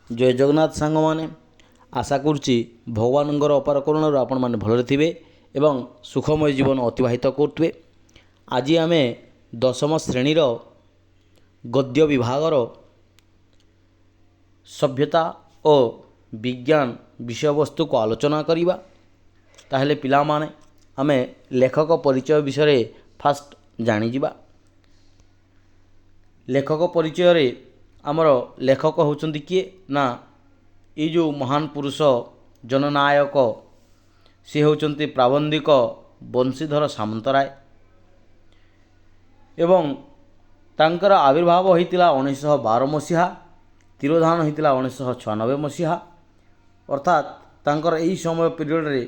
ଜୟ ଜଗନ୍ନାଥ ସାଙ୍ଗମାନେ। ଆଶା କରୁଛି ଭଗବାନଙ୍କର ଅପାର କରୁଣାରୁ ଆପଣମାନେ ଭଲରେ ଥିବେ ଏବଂ ସୁଖମୟ ଜୀବନ ଅତିବାହିତ କରୁଥିବେ। ଆଜି ଆମେ ଦଶମ ଶ୍ରେଣୀର ଗଦ୍ୟ ବିଭାଗର ସଭ୍ୟତା ଓ ବିଜ୍ଞାନ ବିଷୟବସ୍ତୁକୁ ଆଲୋଚନା କରିବା। ତାହେଲେ ପିଲାମାନେ ଆମେ ଲେଖକ ପରିଚୟ ବିଷୟରେ ଫାଷ୍ଟ ଜାଣିଯିବା। ଲେଖକ ପରିଚୟରେ ଆମର ଲେଖକ ହେଉଛନ୍ତି କିଏ ନା ଏଇ ଯେଉଁ ମହାନ ପୁରୁଷ ଜନନାୟକ ସେ ହେଉଛନ୍ତି ପ୍ରାବନ୍ଧିକ ବଂଶୀଧର ସାମନ୍ତରାୟ ଏବଂ ତାଙ୍କର ଆବିର୍ଭାବ ହୋଇଥିଲା 1912 ମସିହା, ତିରୋଧାନ ହୋଇଥିଲା 1996 ମସିହା। ଅର୍ଥାତ୍ ତାଙ୍କର ଏହି ସମୟ ପିରିୟଡ଼ରେ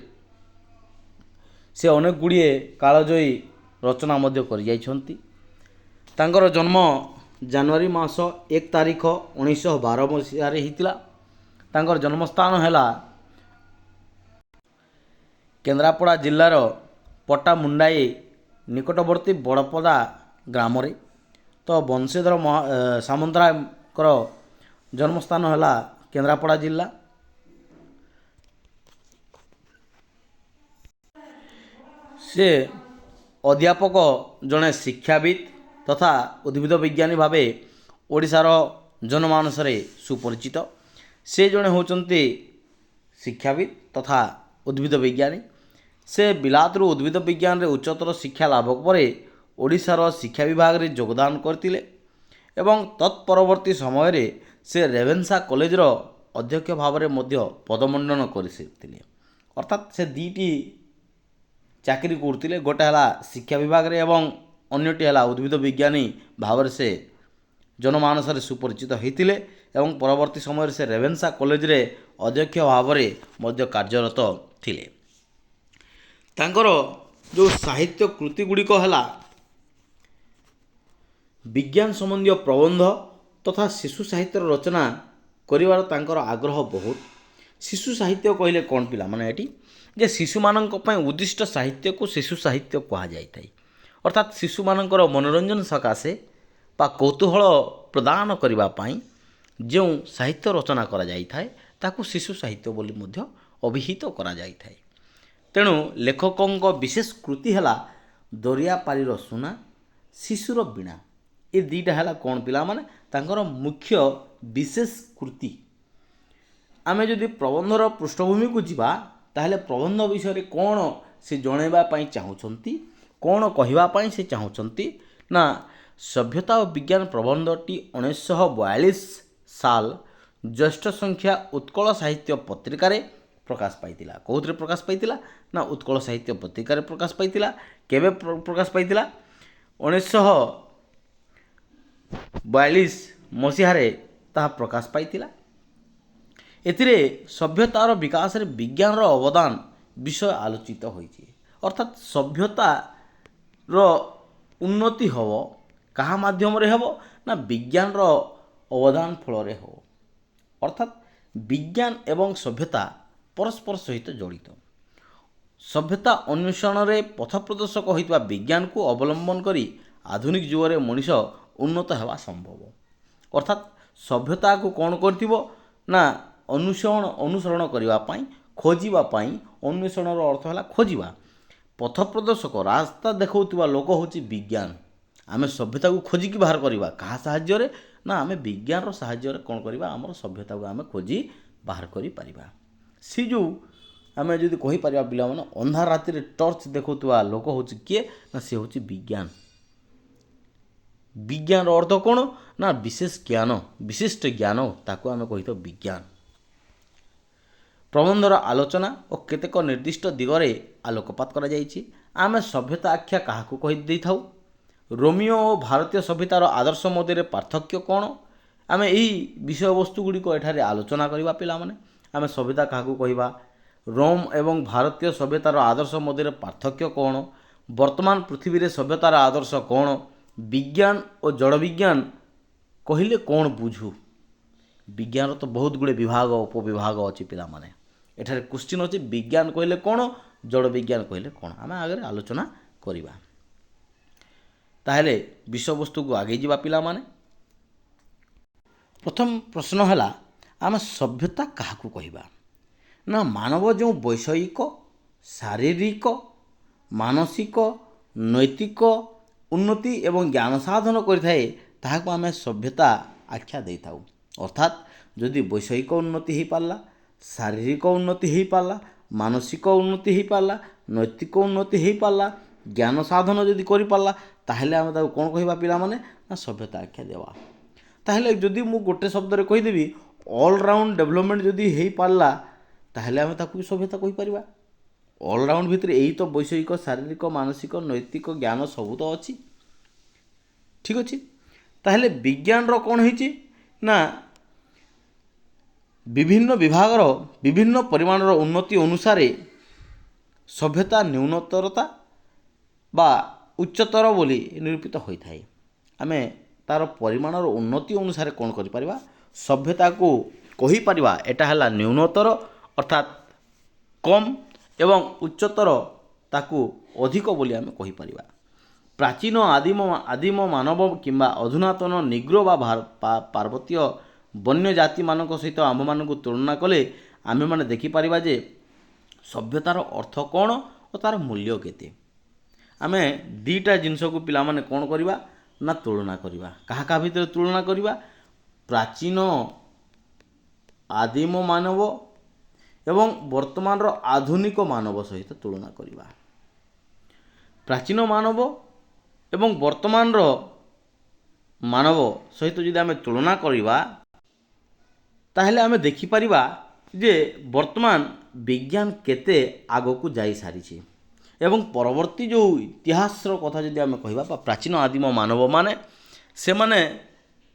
ସେ ଅନେକ ଗୁଡ଼ିଏ କାଳଜୟୀ ରଚନା ମଧ୍ୟ କରିଯାଇଛନ୍ତି। ତାଙ୍କର ଜନ୍ମ ଜାନୁଆରୀ ମାସ 1 ତାରିଖ 1912 ମସିହାରେ ହୋଇଥିଲା। ତାଙ୍କର ଜନ୍ମସ୍ଥାନ ହେଲା କେନ୍ଦ୍ରାପଡ଼ା ଜିଲ୍ଲାର ପଟ୍ଟାମୁଣ୍ଡାଇ ନିକଟବର୍ତ୍ତୀ ବଡ଼ପଦା ଗ୍ରାମରେ। ତ ବଂଶୀଧର ସାମନ୍ତରାୟଙ୍କର ଜନ୍ମସ୍ଥାନ ହେଲା କେନ୍ଦ୍ରାପଡ଼ା ଜିଲ୍ଲା। ସେ ଅଧ୍ୟାପକ, ଜଣେ ଶିକ୍ଷାବିତ୍ ତଥା ଉଦ୍ଭିଦ ବିଜ୍ଞାନୀ ଭାବେ ଓଡ଼ିଶାର ଜନମାନସରେ ସୁପରିଚିତ। ସେ ଜଣେ ହେଉଛନ୍ତି ଶିକ୍ଷାବିତ୍ ତଥା ଉଦ୍ଭିଦ ବିଜ୍ଞାନୀ। ସେ ବିଲାତରୁ ଉଦ୍ଭିଦ ବିଜ୍ଞାନରେ ଉଚ୍ଚତର ଶିକ୍ଷା ଲାଭ ପରେ ଓଡ଼ିଶାର ଶିକ୍ଷା ବିଭାଗରେ ଯୋଗଦାନ କରିଥିଲେ ଏବଂ ତତ୍ପରବର୍ତ୍ତୀ ସମୟରେ ସେ ରେଭେନ୍ସା କଲେଜର ଅଧ୍ୟକ୍ଷ ଭାବରେ ମଧ୍ୟ ପଦମଣ୍ଡନ କରିଥିଲେ। ଅର୍ଥାତ୍ ସେ ଦୁଇଟି ଚାକିରି କରୁଥିଲେ, ଗୋଟେ ହେଲା ଶିକ୍ଷା ବିଭାଗରେ ଏବଂ ଅନ୍ୟଟି ହେଲା ଉଦ୍ଭିଦ ବିଜ୍ଞାନୀ ଭାବରେ ସେ ଜନମାନସରେ ସୁପରିଚିତ ହୋଇଥିଲେ ଏବଂ ପରବର୍ତ୍ତୀ ସମୟରେ ସେ ରେଭେନ୍ସା କଲେଜରେ ଅଧ୍ୟକ୍ଷ ଭାବରେ ମଧ୍ୟ କାର୍ଯ୍ୟରତ ଥିଲେ। ତାଙ୍କର ଯେଉଁ ସାହିତ୍ୟ କୃତି ଗୁଡ଼ିକ ହେଲା ବିଜ୍ଞାନ ସମ୍ବନ୍ଧୀୟ ପ୍ରବନ୍ଧ ତଥା ଶିଶୁ ସାହିତ୍ୟର ରଚନା କରିବାର ତାଙ୍କର ଆଗ୍ରହ ବହୁତ। ଶିଶୁ ସାହିତ୍ୟ କହିଲେ କ'ଣ ପିଲାମାନେ ଏଠି ଯେ ଶିଶୁମାନଙ୍କ ପାଇଁ ଉଦ୍ଦିଷ୍ଟ ସାହିତ୍ୟକୁ ଶିଶୁ ସାହିତ୍ୟ କୁହାଯାଇଥାଏ। ଅର୍ଥାତ୍ ଶିଶୁମାନଙ୍କର ମନୋରଞ୍ଜନ ସକାଶେ ବା କୌତୂହଳ ପ୍ରଦାନ କରିବା ପାଇଁ ଯେଉଁ ସାହିତ୍ୟ ରଚନା କରାଯାଇଥାଏ ତାକୁ ଶିଶୁ ସାହିତ୍ୟ ବୋଲି ମଧ୍ୟ ଅଭିହିତ କରାଯାଇଥାଏ। ତେଣୁ ଲେଖକଙ୍କ ବିଶେଷ କୃତି ହେଲା ଦରିଆପାରିର ସୁନା, ଶିଶୁର ବୀଣା। ଏ ଦୁଇଟା ହେଲା କ'ଣ ପିଲାମାନେ ତାଙ୍କର ମୁଖ୍ୟ ବିଶେଷ କୃତି। ଆମେ ଯଦି ପ୍ରବନ୍ଧର ପୃଷ୍ଠଭୂମିକୁ ଯିବା ତାହେଲେ ପ୍ରବନ୍ଧ ବିଷୟରେ କ'ଣ ସେ ଜଣାଇବା ପାଇଁ ଚାହୁଁଛନ୍ତି, କ'ଣ କହିବା ପାଇଁ ସେ ଚାହୁଁଛନ୍ତି ନା ସଭ୍ୟତା ଓ ବିଜ୍ଞାନ ପ୍ରବନ୍ଧଟି 1942 ସାଲ ଜ୍ୟେଷ୍ଠ ସଂଖ୍ୟା ଉତ୍କଳ ସାହିତ୍ୟ ପତ୍ରିକାରେ ପ୍ରକାଶ ପାଇଥିଲା। କେଉଁଥିରେ ପ୍ରକାଶ ପାଇଥିଲା ନା ଉତ୍କଳ ସାହିତ୍ୟ ପତ୍ରିକାରେ ପ୍ରକାଶ ପାଇଥିଲା। କେବେ ପ୍ରକାଶ ପାଇଥିଲା? 1942 ମସିହାରେ ତାହା ପ୍ରକାଶ ପାଇଥିଲା। ଏଥିରେ ସଭ୍ୟତାର ବିକାଶରେ ବିଜ୍ଞାନର ଅବଦାନ ବିଷୟ ଆଲୋଚିତ ହୋଇଛି। ଅର୍ଥାତ୍ ସଭ୍ୟତାର ଉନ୍ନତି ହେବ କାହା ମାଧ୍ୟମରେ ହେବ ନା ବିଜ୍ଞାନର ଅବଦାନ ଫଳରେ ହେବ। ଅର୍ଥାତ୍ ବିଜ୍ଞାନ ଏବଂ ସଭ୍ୟତା ପରସ୍ପର ସହିତ ଜଡ଼ିତ। ସଭ୍ୟତା ଅନ୍ୱେଷଣରେ ପଥ ପ୍ରଦର୍ଶକ ହୋଇଥିବା ବିଜ୍ଞାନକୁ ଅବଲମ୍ବନ କରି ଆଧୁନିକ ଯୁଗରେ ମଣିଷ ଉନ୍ନତ ହେବା ସମ୍ଭବ। ଅର୍ଥାତ୍ ସଭ୍ୟତାକୁ କ'ଣ କରିଥିବ ନା ଅନୁସରଣ କରିବା ପାଇଁ, ଖୋଜିବା ପାଇଁ। ଅନ୍ୱେଷଣର ଅର୍ଥ ହେଲା ଖୋଜିବା। ପଥ ପ୍ରଦର୍ଶକ ରାସ୍ତା ଦେଖାଉଥିବା ଲୋକ ହେଉଛି ବିଜ୍ଞାନ। ଆମେ ସଭ୍ୟତାକୁ ଖୋଜିକି ବାହାର କରିବା କାହା ସାହାଯ୍ୟରେ ନା ଆମେ ବିଜ୍ଞାନର ସାହାଯ୍ୟରେ କ'ଣ କରିବା ଆମର ସଭ୍ୟତାକୁ ଆମେ ଖୋଜି ବାହାର କରିପାରିବା। ସେ ଯେଉଁ ଆମେ ଯଦି କହିପାରିବା ପିଲାମାନେ ଅନ୍ଧାର ରାତିରେ ଟର୍ଚ୍ଚ ଦେଖାଉଥିବା ଲୋକ ହେଉଛି କିଏ ନା ସେ ହେଉଛି ବିଜ୍ଞାନ। ବିଜ୍ଞାନର ଅର୍ଥ କ'ଣ ନା ବିଶେଷ ଜ୍ଞାନ, ବିଶିଷ୍ଟ ଜ୍ଞାନ, ତାକୁ ଆମେ କହିଥାଉ ବିଜ୍ଞାନ। ପ୍ରବନ୍ଧର ଆଲୋଚନା ଓ କେତେକ ନିର୍ଦ୍ଦିଷ୍ଟ ଦିଗରେ ଆଲୋକପାତ କରାଯାଇଛି। ଆମେ ସଭ୍ୟତା ଆଖ୍ୟା କାହାକୁ କହି ଦେଇଥାଉ? ରୋମିଓ ଓ ଭାରତୀୟ ସଭ୍ୟତାର ଆଦର୍ଶ ମଧ୍ୟରେ ପାର୍ଥକ୍ୟ କ'ଣ? ଆମେ ଏହି ବିଷୟବସ୍ତୁ ଗୁଡ଼ିକ ଏଠାରେ ଆଲୋଚନା କରିବା ପିଲାମାନେ। ଆମେ ସଭ୍ୟତା କାହାକୁ କହିବା, ରୋମ୍ ଏବଂ ଭାରତୀୟ ସଭ୍ୟତାର ଆଦର୍ଶ ମଧ୍ୟରେ ପାର୍ଥକ୍ୟ କ'ଣ, ବର୍ତ୍ତମାନ ପୃଥିବୀରେ ସଭ୍ୟତାର ଆଦର୍ଶ କ'ଣ, ବିଜ୍ଞାନ ଓ ଜଡ଼ ବିଜ୍ଞାନ କହିଲେ କ'ଣ ବୁଝୁ। ବିଜ୍ଞାନର ତ ବହୁତ ଗୁଡ଼ିଏ ବିଭାଗ ଉପବିଭାଗ ଅଛି ପିଲାମାନେ। ଏଠାରେ କ୍ୱେଶ୍ଚିନ୍ ଅଛି ବିଜ୍ଞାନ କହିଲେ କ'ଣ, ଜଡ଼ ବିଜ୍ଞାନ କହିଲେ କ'ଣ। ଆମେ ଆଗରେ ଆଲୋଚନା କରିବା। ତାହେଲେ ବିଷୟବସ୍ତୁକୁ ଆଗେଇ ଯିବା ପିଲାମାନେ। ପ୍ରଥମ ପ୍ରଶ୍ନ ହେଲା ଆମେ ସଭ୍ୟତା କାହାକୁ କହିବା? ନା ମାନବ ଯେଉଁ ବୈଷୟିକ, ଶାରୀରିକ, ମାନସିକ, ନୈତିକ ଉନ୍ନତି ଏବଂ ଜ୍ଞାନ ସାଧନ କରିଥାଏ ତାହାକୁ ଆମେ ସଭ୍ୟତା ଆଖ୍ୟା ଦେଇଥାଉ। ଅର୍ଥାତ୍ ଯଦି ବୈଷୟିକ ଉନ୍ନତି ହୋଇପାରିଲା, ଶାରୀରିକ ଉନ୍ନତି ହୋଇପାରିଲା, ମାନସିକ ଉନ୍ନତି ହୋଇପାରିଲା, ନୈତିକ ଉନ୍ନତି ହୋଇପାରିଲା, ଜ୍ଞାନ ସାଧନ ଯଦି କରିପାରିଲା, ତାହେଲେ ଆମେ ତାକୁ କ'ଣ କହିବା ପିଲାମାନେ? ନା ସଭ୍ୟତା ଆଖ୍ୟା ଦେବା। ତାହେଲେ ଯଦି ମୁଁ ଗୋଟେ ଶବ୍ଦରେ କହିଦେବି ଅଲରାଉଣ୍ଡ ଡେଭଲପମେଣ୍ଟ ଯଦି ହୋଇପାରିଲା, ତାହେଲେ ଆମେ ତାକୁ ବି ସଭ୍ୟତା କହିପାରିବା। ଅଲରାଉଣ୍ଡ ଭିତରେ ଏଇ ତ ବୈଷୟିକ, ଶାରୀରିକ, ମାନସିକ, ନୈତିକ ଜ୍ଞାନ ସବୁ ତ ଅଛି। ଠିକ୍ ଅଛି। ତାହେଲେ ବିଜ୍ଞାନର କ'ଣ ହେଇଛି? ନା ବିଭିନ୍ନ ବିଭାଗର ବିଭିନ୍ନ ପରିମାଣର ଉନ୍ନତି ଅନୁସାରେ ସଭ୍ୟତା ନ୍ୟୁନତରତା ବା ଉଚ୍ଚତର ବୋଲି ନିରୂପିତ ହୋଇଥାଏ। ଆମେ ତା'ର ପରିମାଣର ଉନ୍ନତି ଅନୁସାରେ କ'ଣ କରିପାରିବା? ସଭ୍ୟତାକୁ କହିପାରିବା ଏଟା ହେଲା ନ୍ୟୁନତର ଅର୍ଥାତ୍ କମ୍ ଏବଂ ଉଚ୍ଚତର ତାକୁ ଅଧିକ ବୋଲି ଆମେ କହିପାରିବା। ପ୍ରାଚୀନ ଆଦିମ ମାନବ କିମ୍ବା ଅଧୁନାତନ ନିଗ୍ରୋ ବା ପାର୍ବତୀୟ ବନ୍ୟ ଜାତିମାନଙ୍କ ସହିତ ଆମ୍ଭମାନଙ୍କୁ ତୁଳନା କଲେ ଆମେମାନେ ଦେଖିପାରିବା ଯେ ସଭ୍ୟତାର ଅର୍ଥ କ'ଣ ଓ ତା'ର ମୂଲ୍ୟ କେତେ। ଆମେ ଦୁଇଟା ଜିନିଷକୁ ପିଲାମାନେ କ'ଣ କରିବା? ନା ତୁଳନା କରିବା। କାହା କାହା ଭିତରେ ତୁଳନା କରିବା? ପ୍ରାଚୀନ ଆଦିମ ମାନବ ଏବଂ ବର୍ତ୍ତମାନର ଆଧୁନିକ ମାନବ ସହିତ ତୁଳନା କରିବା। ପ୍ରାଚୀନ ମାନବ ଏବଂ ବର୍ତ୍ତମାନର ମାନବ ସହିତ ଯଦି ଆମେ ତୁଳନା କରିବା, ତାହେଲେ ଆମେ ଦେଖିପାରିବା ଯେ ବର୍ତ୍ତମାନ ବିଜ୍ଞାନ କେତେ ଆଗକୁ ଯାଇସାରିଛି ଏବଂ ପରବର୍ତ୍ତୀ ଯେଉଁ ଇତିହାସର କଥା ଯଦି ଆମେ କହିବା ବା ପ୍ରାଚୀନ ଆଦିମ ମାନବମାନେ ସେମାନେ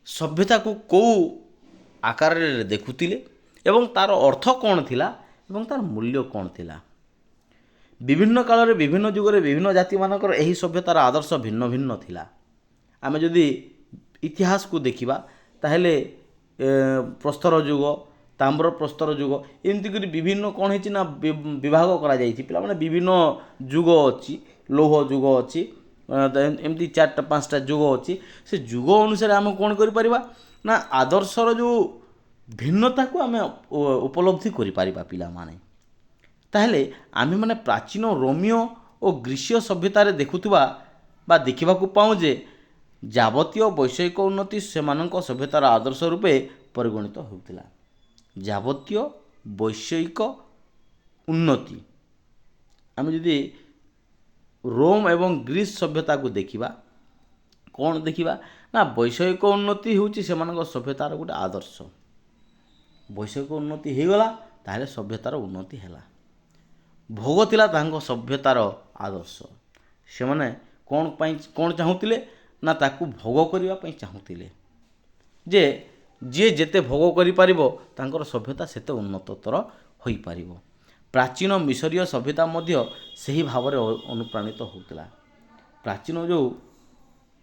ସଭ୍ୟତାକୁ କେଉଁ ଆକାରରେ ଦେଖୁଥିଲେ ଏବଂ ତା'ର ଅର୍ଥ କ'ଣ ଥିଲା ଏବଂ ତା'ର ମୂଲ୍ୟ କ'ଣ ଥିଲା। ବିଭିନ୍ନ କାଳରେ ବିଭିନ୍ନ ଯୁଗରେ ବିଭିନ୍ନ ଜାତିମାନଙ୍କର ଏହି ସଭ୍ୟତାର ଆଦର୍ଶ ଭିନ୍ନ ଭିନ୍ନ ଥିଲା। ଆମେ ଯଦି ଇତିହାସକୁ ଦେଖିବା ତାହେଲେ ପ୍ରସ୍ତର ଯୁଗ, ତାମ୍ର ପ୍ରସ୍ତର ଯୁଗ ଏମିତି କରି ବିଭିନ୍ନ କ'ଣ ହେଇଛି ନା ବିଭାଗ କରାଯାଇଛି। ପିଲାମାନେ ବିଭିନ୍ନ ଯୁଗ ଅଛି, ଲୌହ ଯୁଗ ଅଛି, ଏମିତି 4ଟା 5ଟା ଯୁଗ ଅଛି। ସେ ଯୁଗ ଅନୁସାରେ ଆମେ କ'ଣ କରିପାରିବା? ନା ଆଦର୍ଶର ଯେଉଁ ଭିନ୍ନତାକୁ ଆମେ ଉପଲବ୍ଧି କରିପାରିବା ପିଲାମାନେ। ତାହେଲେ ଆମେମାନେ ପ୍ରାଚୀନ ରୋମୀୟ ଓ ଗ୍ରୀସୀୟ ସଭ୍ୟତାରେ ଦେଖୁଥିବା ବା ଦେଖିବାକୁ ପାଉଁ ଯେ ଯାବତୀୟ ବୈଷୟିକ ଉନ୍ନତି ସେମାନଙ୍କ ସଭ୍ୟତାର ଆଦର୍ଶ ରୂପେ ପରିଗଣିତ ହେଉଥିଲା। ଯାବତୀୟ ବୈଷୟିକ ଉନ୍ନତି ଆମେ ଯଦି ରୋମ୍ ଏବଂ ଗ୍ରୀସ୍ ସଭ୍ୟତାକୁ ଦେଖିବା, କ'ଣ ଦେଖିବା? ନା ବୈଷୟିକ ଉନ୍ନତି ହେଉଛି ସେମାନଙ୍କ ସଭ୍ୟତାର ଗୋଟେ ଆଦର୍ଶ। ବୈଷୟିକ ଉନ୍ନତି ହୋଇଗଲା ତାହେଲେ ସଭ୍ୟତାର ଉନ୍ନତି ହେଲା। ଭୋଗ ଥିଲା ତାଙ୍କ ସଭ୍ୟତାର ଆଦର୍ଶ। ସେମାନେ କ'ଣ ଚାହୁଁଥିଲେ? ନା ତାକୁ ଭୋଗ କରିବା ପାଇଁ ଚାହୁଁଥିଲେ ଯେ ଯିଏ ଯେତେ ଭୋଗ କରିପାରିବ ତାଙ୍କର ସଭ୍ୟତା ସେତେ ଉନ୍ନତତର ହୋଇପାରିବ। ପ୍ରାଚୀନ ମିଶରୀୟ ସଭ୍ୟତା ମଧ୍ୟ ସେହି ଭାବରେ ଅନୁପ୍ରାଣିତ ହେଉଥିଲା। ପ୍ରାଚୀନ ଯେଉଁ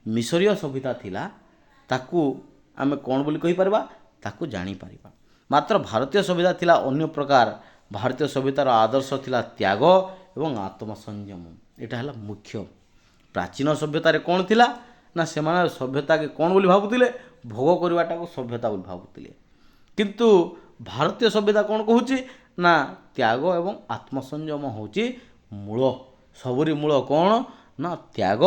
ମିଶରୀୟ ସଭ୍ୟତା ଥିଲା ତାକୁ ଆମେ କ'ଣ ବୋଲି କହିପାରିବା? ତାକୁ ଜାଣିପାରିବା। ମାତ୍ର ଭାରତୀୟ ସଭ୍ୟତା ଥିଲା ଅନ୍ୟ ପ୍ରକାର। ଭାରତୀୟ ସଭ୍ୟତାର ଆଦର୍ଶ ଥିଲା ତ୍ୟାଗ ଏବଂ ଆତ୍ମସଂଯମ। ଏଇଟା ହେଲା ମୁଖ୍ୟ। ପ୍ରାଚୀନ ସଭ୍ୟତାରେ କ'ଣ ଥିଲା? ନା ସେମାନେ ସଭ୍ୟତାକେ କ'ଣ ବୋଲି ଭାବୁଥିଲେ? ଭୋଗ କରିବାଟାକୁ ସଭ୍ୟତା ବୋଲି ଭାବୁଥିଲେ। କିନ୍ତୁ ଭାରତୀୟ ସଭ୍ୟତା କ'ଣ କହୁଛି? ନା ତ୍ୟାଗ ଏବଂ ଆତ୍ମସଂଯମ ହେଉଛି ମୂଳ। ସବୁରି ମୂଳ କ'ଣ? ନା ତ୍ୟାଗ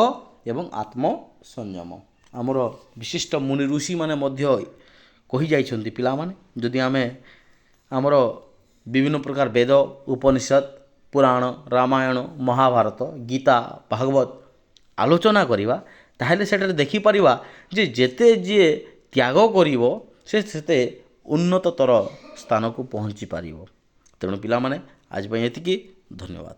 ଏବଂ ଆତ୍ମସଂଯମ। ଆମର ବିଶିଷ୍ଟ ମୁନି ଋଷିମାନେ ମଧ୍ୟ କହିଯାଇଛନ୍ତି ପିଲାମାନେ। ଯଦି ଆମେ ଆମର ବିଭିନ୍ନ ପ୍ରକାର ବେଦ, ଉପନିଷଦ, ପୁରାଣ, ରାମାୟଣ, ମହାଭାରତ, ଗୀତା, ଭାଗବତ ଆଲୋଚନା କରିବା ତାହେଲେ ସେଠାରେ ଦେଖିପାରିବା ଯେ ଯେତେ ଯିଏ ତ୍ୟାଗ କରିବ ସେ ସେତେ ଉନ୍ନତତର ସ୍ଥାନକୁ ପହଞ୍ଚି ପାରିବ। ତେଣୁ ପିଲାମାନେ ଆଜି ପାଇଁ ଏତିକି। ଧନ୍ୟବାଦ।